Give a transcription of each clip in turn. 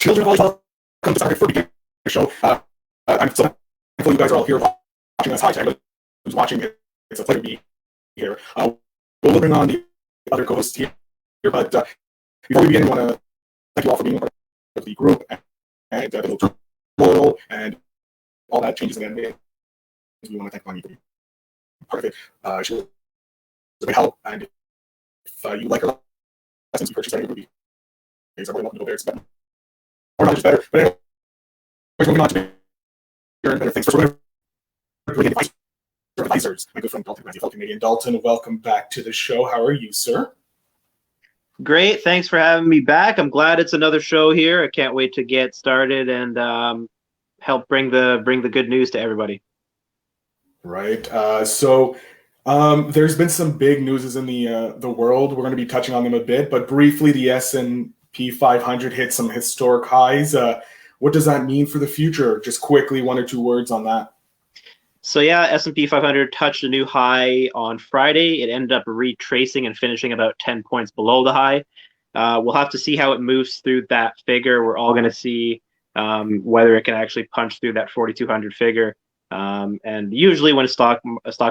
children of all these welcome to Saturday for the show. I'm so thankful you guys are all here watching us. Hi to everyone who's watching it. It's a pleasure to be here. We'll bring on the other co-hosts here, but before we begin, I want to thank you all for being part of the group and the little turmoil and all that changes in the we want to thank Bonnie for being part of it. She was a big help, and if you like her lessons, you purchase any movie. Are more welcome to go there. It's better. Or not just better, but anyway, moving on to bigger and better things. First, we're going to bring in advisors. My good friend Dalton, fellow Canadian. Dalton, welcome back to the show. How are you, sir? Great. Thanks for having me back. I'm glad it's another show here. I can't wait to get started and help bring the good news to everybody. Right. So there's been some big news in the world. We're going to be touching on them a bit, but briefly, the S&P 500 hit some historic highs. What does that mean for the future? Just quickly, one or two words on that. So yeah, S&P 500 touched a new high on Friday. It ended up retracing and finishing about 10 points below the high. We'll have to see how it moves through that figure. We're all going to see whether it can actually punch through that 4,200 figure. And usually when a stock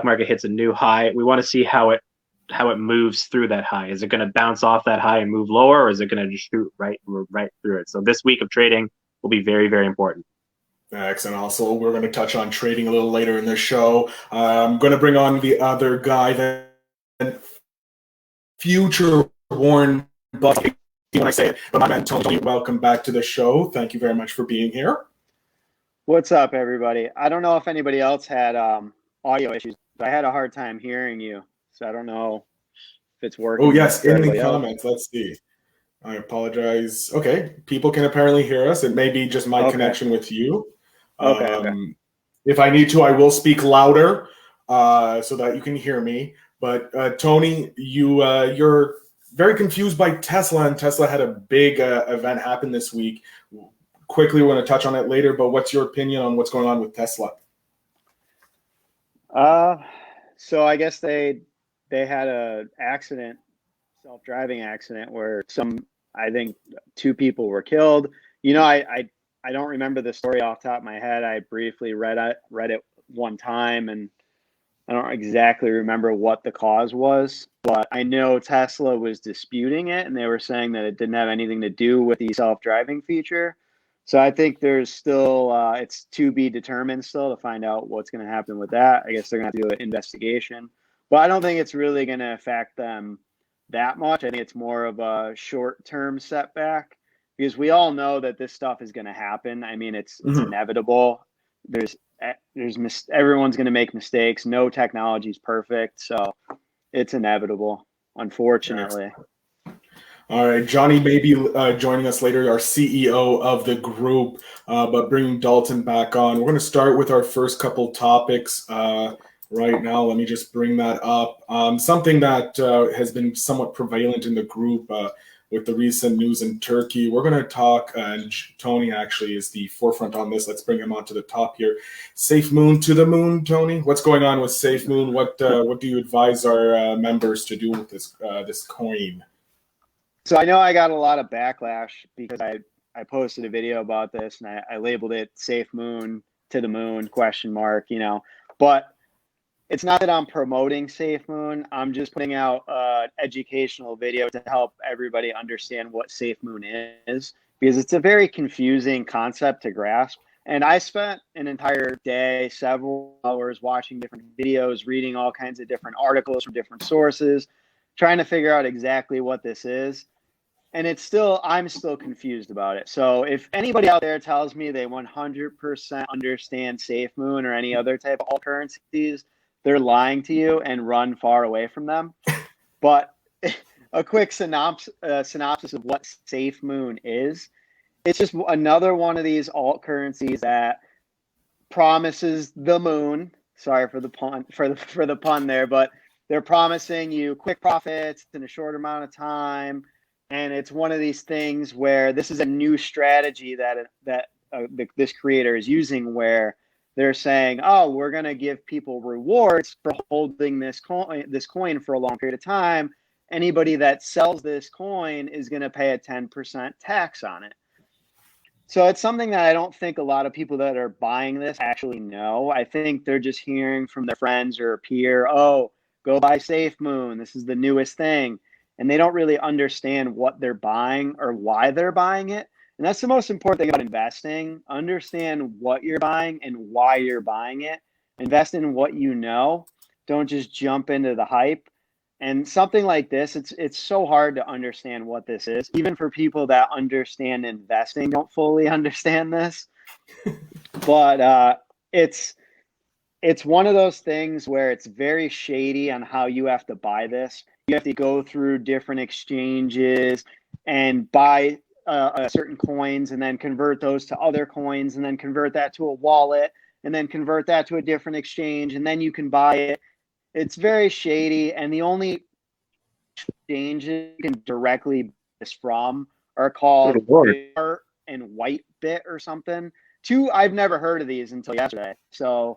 market hits a new high, we want to see how it moves through that high. Is it going to bounce off that high and move lower, or is it going to just shoot right through it? So this week of trading will be very, very important. Excellent. Also, we're going to touch on trading a little later in the show. I'm going to bring on the other guy, that future Warren Buffett, when I say it. But my man Tony, welcome back to the show. Thank you very much for being here. What's up, everybody? I don't know if anybody else had audio issues, but I had a hard time hearing you, so I don't know if it's working. Oh, yes, in the comments. Let's see. I apologize. Okay, people can apparently hear us. It may be just my connection with you. Okay. If I need to, I will speak louder so that you can hear me. But Tony, you're very confused by Tesla, and Tesla had a big event happen this week. Quickly, we're going to touch on it later, but what's your opinion on what's going on with Tesla? So I guess they had a self-driving accident where I think 2 people were killed. You know, I don't remember the story off the top of my head. I briefly read it one time, and I don't exactly remember what the cause was, but I know Tesla was disputing it, and they were saying that it didn't have anything to do with the self-driving feature. So I think there's still, it's to be determined still to find out what's going to happen with that. I guess they're going to have to do an investigation, but I don't think it's really going to affect them that much. I think it's more of a short-term setback because we all know that this stuff is going to happen. I mean, it's inevitable. Everyone's going to make mistakes. No technology is perfect, so it's inevitable, unfortunately. All right, Johnny may be joining us later, our CEO of the group, but bringing Dalton back on. We're going to start with our first couple topics right now. Let me just bring that up. Something that has been somewhat prevalent in the group with the recent news in Turkey. We're going to talk, and Tony actually is the forefront on this. Let's bring him onto the top here. SafeMoon to the moon, Tony. What's going on with SafeMoon? What do you advise our members to do with this coin? So I know I got a lot of backlash because I posted a video about this and I labeled it SafeMoon to the moon ? But it's not that I'm promoting SafeMoon. I'm just putting out an educational video to help everybody understand what SafeMoon is, because it's a very confusing concept to grasp. And I spent an entire day, several hours watching different videos, reading all kinds of different articles from different sources, trying to figure out exactly what this is. And I'm still confused about it. So if anybody out there tells me they 100% understand SafeMoon or any other type of alt currencies, they're lying to you, and run far away from them. But a quick synopsis of what SafeMoon is. It's just another one of these alt currencies that promises the moon. Sorry for the pun there, but they're promising you quick profits in a short amount of time. And it's one of these things where this is a new strategy that this creator is using, where they're saying, oh, we're going to give people rewards for holding this coin for a long period of time. Anybody that sells this coin is going to pay a 10% tax on it. So it's something that I don't think a lot of people that are buying this actually know. I think they're just hearing from their friends or a peer, oh, go buy Safe Moon. This is the newest thing. And they don't really understand what they're buying or why they're buying it. And that's the most important thing about investing. Understand what you're buying and why you're buying it. Invest in what you know. Don't just jump into the hype. And something like this, it's so hard to understand what this is. Even for people that understand investing, don't fully understand this. But it's one of those things where it's very shady on how you have to buy this. You have to go through different exchanges and buy certain coins and then convert those to other coins and then convert that to a wallet and then convert that to a different exchange and then you can buy it. It's very shady, and the only exchanges you can directly buy this from are called Bit and White Bit or something. I've never heard of these until yesterday. So